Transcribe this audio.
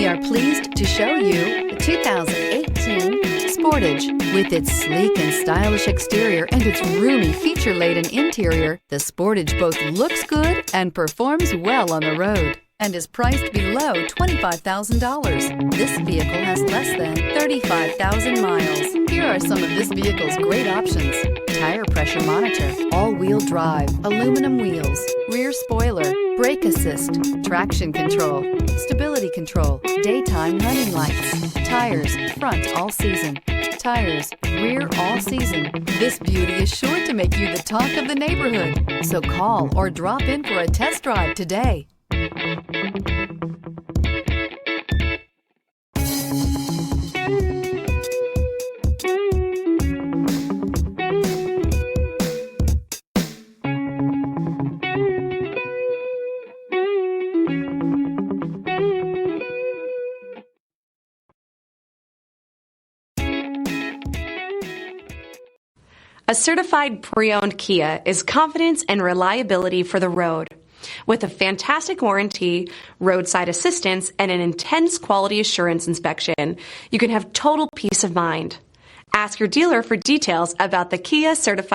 We are pleased to show you the 2018 Sportage. With its sleek and stylish exterior and its roomy feature-laden interior, the Sportage both looks good and performs well on the road and is priced below $25,000. This vehicle has less than 35,000 miles. Here are some of this vehicle's great options: tire pressure monitor, all-wheel drive, aluminum wheels, rear spoiler, brake assist, traction control, stability control, daytime running lights, tires, front all season, tires, rear all season. This beauty is sure to make you the talk of the neighborhood. So call or drop in for a test drive today. A certified pre-owned Kia is confidence and reliability for the road. With a fantastic warranty, roadside assistance, and an intense quality assurance inspection, you can have total peace of mind. Ask your dealer for details about the Kia Certified